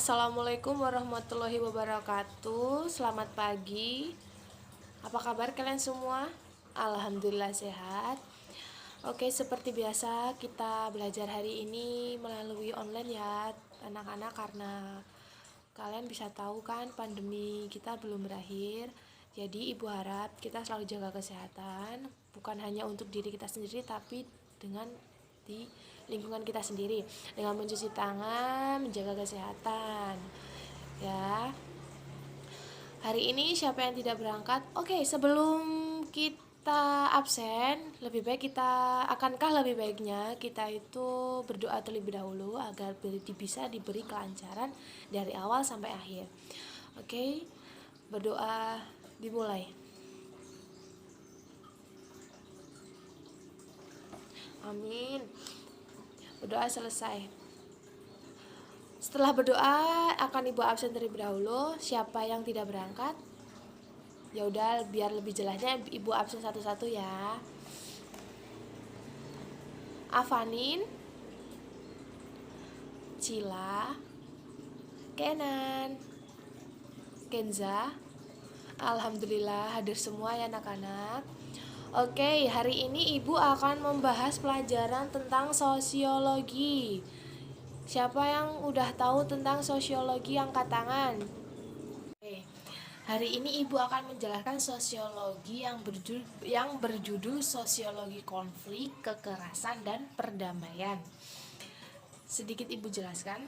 Assalamualaikum warahmatullahi wabarakatuh. Selamat pagi. Apa kabar kalian semua? Alhamdulillah sehat. Oke, seperti biasa kita belajar hari ini melalui online ya, anak-anak, karena kalian bisa tahu kan pandemi kita belum berakhir. Jadi ibu harap kita selalu jaga kesehatan, bukan hanya untuk diri kita sendiri tapi dengan di lingkungan kita sendiri, dengan mencuci tangan, menjaga kesehatan ya. Hari ini siapa yang tidak berangkat? Oke, sebelum kita absen, lebih baiknya kita itu berdoa terlebih dahulu agar bisa diberi kelancaran dari awal sampai akhir. Oke, berdoa dimulai. Amin. Berdoa selesai. Setelah berdoa akan ibu absen terlebih dahulu. Siapa yang tidak berangkat? Ya udah, biar lebih jelasnya ibu absen satu-satu ya. Avanin, Cila, Kenan, Kenza. Alhamdulillah hadir semua ya anak-anak. Oke, hari ini ibu akan membahas pelajaran tentang sosiologi. Siapa yang udah tahu tentang sosiologi angkat tangan? Oke. Hari ini ibu akan menjelaskan sosiologi yang berjudul sosiologi konflik, kekerasan, dan perdamaian. Sedikit ibu jelaskan.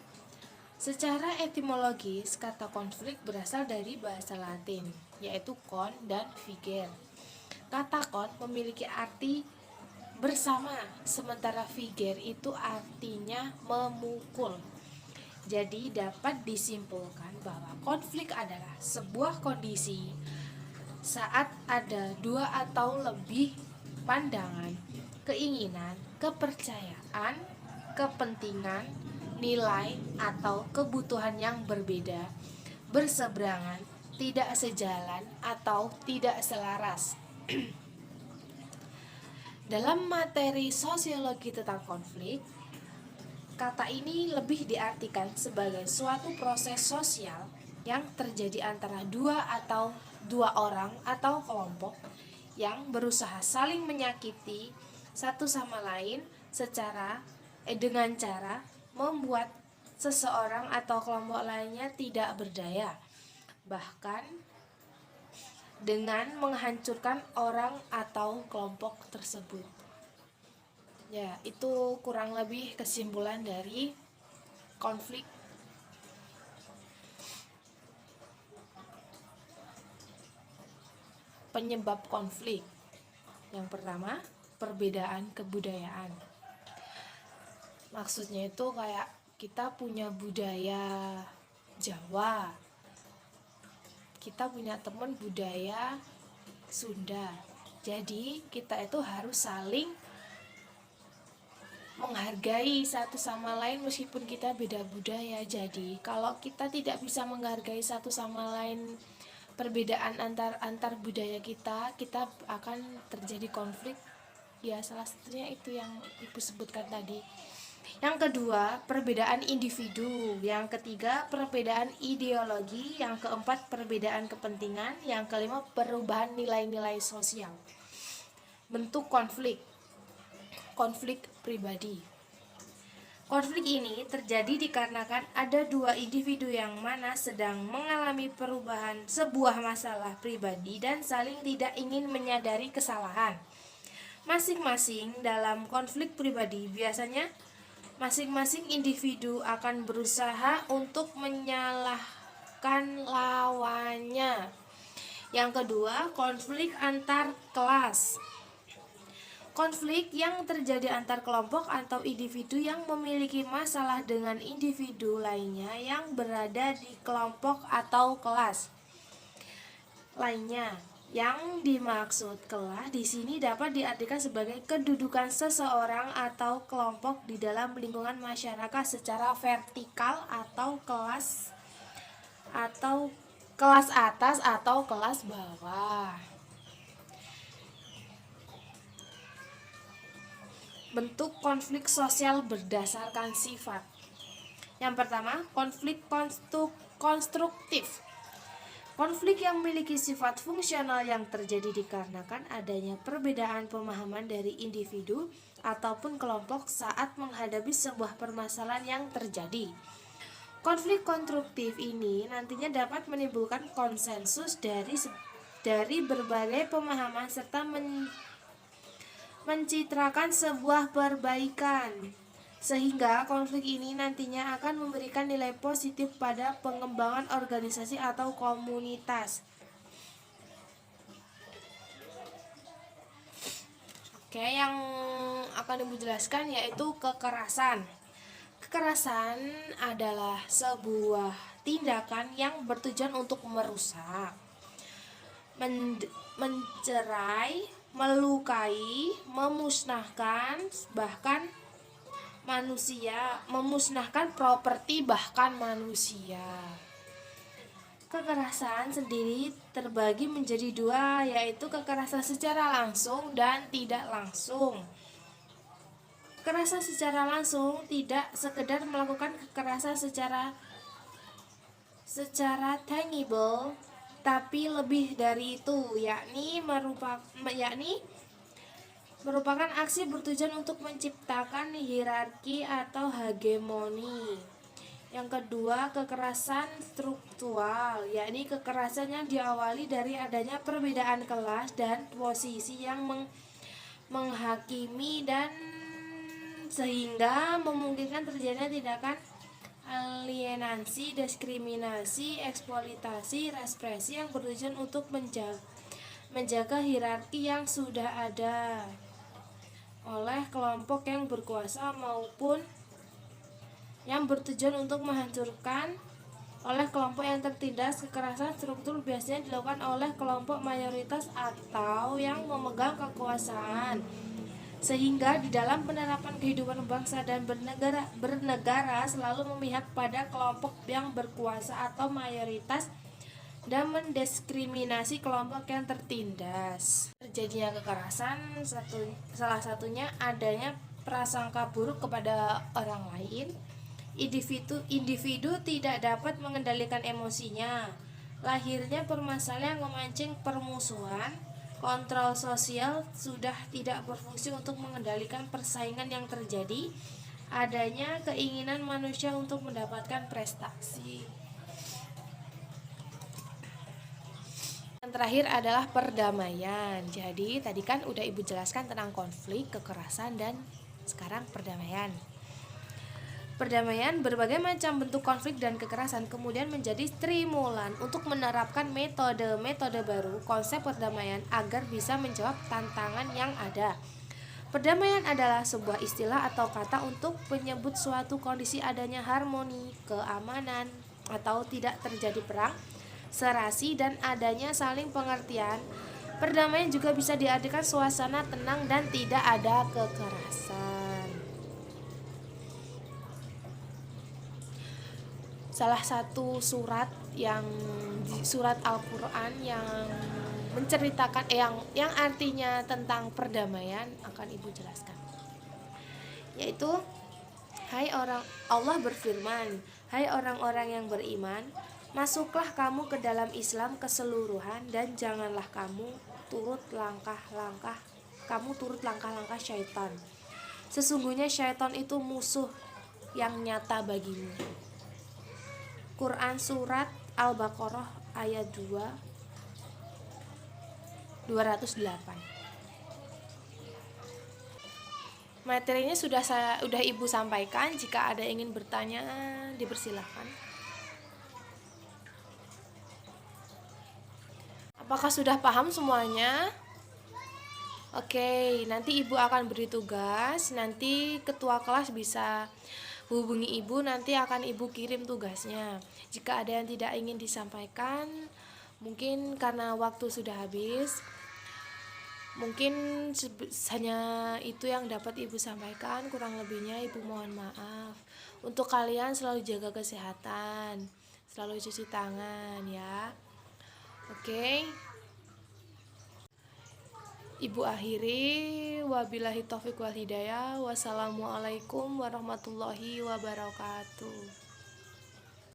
Secara etimologis, kata konflik berasal dari bahasa Latin, yaitu kon dan figer. Kata kon memiliki arti bersama, sementara figer itu artinya memukul. Jadi dapat disimpulkan bahwa konflik adalah sebuah kondisi saat ada dua atau lebih pandangan, keinginan, kepercayaan, kepentingan, nilai, atau kebutuhan yang berbeda, berseberangan, tidak sejalan, atau tidak selaras. Dalam materi sosiologi tentang konflik, kata ini lebih diartikan sebagai suatu proses sosial yang terjadi antara dua orang atau kelompok yang berusaha saling menyakiti satu sama lain dengan cara membuat seseorang atau kelompok lainnya tidak berdaya, bahkan dengan menghancurkan orang atau kelompok tersebut. Ya, itu kurang lebih kesimpulan dari konflik. Penyebab konflik. Yang pertama, perbedaan kebudayaan. Maksudnya itu kayak kita punya budaya Jawa, kita punya teman budaya Sunda. Jadi kita itu harus saling menghargai satu sama lain meskipun kita beda budaya. Jadi kalau kita tidak bisa menghargai satu sama lain, perbedaan antar budaya kita akan terjadi konflik. Ya, salah satunya itu yang ibu sebutkan tadi. Yang kedua, perbedaan individu. Yang ketiga, perbedaan ideologi. Yang keempat, perbedaan kepentingan. Yang kelima, perubahan nilai-nilai sosial. Bentuk konflik. Konflik pribadi. Konflik ini terjadi dikarenakan ada dua individu yang mana sedang mengalami perubahan sebuah masalah pribadi dan saling tidak ingin menyadari kesalahan masing-masing. Dalam konflik pribadi, biasanya masing-masing individu akan berusaha untuk menyalahkan lawannya. Yang kedua, konflik antar kelas. Konflik yang terjadi antar kelompok atau individu yang memiliki masalah dengan individu lainnya yang berada di kelompok atau kelas lainnya. Yang dimaksud kelas di sini dapat diartikan sebagai kedudukan seseorang atau kelompok di dalam lingkungan masyarakat secara vertikal atau kelas atas atau kelas bawah. Bentuk konflik sosial berdasarkan sifat. Yang pertama, konflik konstruktif. Konflik yang memiliki sifat fungsional yang terjadi dikarenakan adanya perbedaan pemahaman dari individu ataupun kelompok saat menghadapi sebuah permasalahan yang terjadi. Konflik konstruktif ini nantinya dapat menimbulkan konsensus dari berbagai pemahaman serta mencitrakan sebuah perbaikan, sehingga konflik ini nantinya akan memberikan nilai positif pada pengembangan organisasi atau komunitas. Oke, yang akan Ibu jelaskan yaitu kekerasan. Kekerasan adalah sebuah tindakan yang bertujuan untuk merusak, mencerai, melukai, memusnahkan, bahkan memusnahkan properti bahkan manusia. Kekerasan sendiri terbagi menjadi dua, yaitu kekerasan secara langsung dan tidak langsung. Kekerasan secara langsung tidak sekedar melakukan kekerasan secara tangible, tapi lebih dari itu, yakni merupakan aksi bertujuan untuk menciptakan hierarki atau hegemoni. Yang kedua, kekerasan struktural, yakni kekerasan yang diawali dari adanya perbedaan kelas dan posisi yang menghakimi dan sehingga memungkinkan terjadinya tindakan alienasi, diskriminasi, eksploitasi, represi yang bertujuan untuk menjaga hierarki yang sudah ada oleh kelompok yang berkuasa maupun yang bertujuan untuk menghancurkan oleh kelompok yang tertindas. Kekerasan struktur biasanya dilakukan oleh kelompok mayoritas atau yang memegang kekuasaan, sehingga di dalam penerapan kehidupan bangsa dan bernegara selalu memihak pada kelompok yang berkuasa atau mayoritas dan mendiskriminasi kelompok yang tertindas. Terjadinya kekerasan salah satunya adanya prasangka buruk kepada orang lain. Individu tidak dapat mengendalikan emosinya. Lahirnya permasalahan yang memancing permusuhan. Kontrol sosial sudah tidak berfungsi untuk mengendalikan persaingan yang terjadi. Adanya keinginan manusia untuk mendapatkan prestasi. Yang terakhir adalah perdamaian. Jadi tadi kan udah Ibu jelaskan tentang konflik, kekerasan, dan sekarang perdamaian. Perdamaian, berbagai macam bentuk konflik dan kekerasan kemudian menjadi stimulan untuk menerapkan metode-metode baru konsep perdamaian agar bisa menjawab tantangan yang ada. Perdamaian adalah sebuah istilah atau kata untuk menyebut suatu kondisi adanya harmoni, keamanan, atau tidak terjadi perang, serasi, dan adanya saling pengertian. Perdamaian juga bisa diartikan suasana tenang dan tidak ada kekerasan. Salah satu surat Al-Qur'an yang menceritakan yang artinya tentang perdamaian akan Ibu jelaskan. Yaitu Allah berfirman, "Hai orang-orang yang beriman, masuklah kamu ke dalam Islam keseluruhan dan janganlah kamu turut langkah-langkah syaitan. Sesungguhnya syaitan itu musuh yang nyata bagimu." Quran Surat Al-Baqarah ayat 208. Materinya sudah Ibu sampaikan. Jika ada yang ingin bertanya, dipersilahkan. Apakah sudah paham semuanya? Oke, nanti Ibu akan beri tugas. Nanti ketua kelas bisa hubungi Ibu, nanti akan Ibu kirim tugasnya. Jika ada yang tidak ingin disampaikan, mungkin karena waktu sudah habis, mungkin hanya itu yang dapat Ibu sampaikan. Kurang lebihnya Ibu mohon maaf. Untuk kalian selalu jaga kesehatan, selalu cuci tangan ya. Oke. Ibu akhiri, wabillahi taufiq wal hidayah. Wassalamualaikum warahmatullahi wabarakatuh.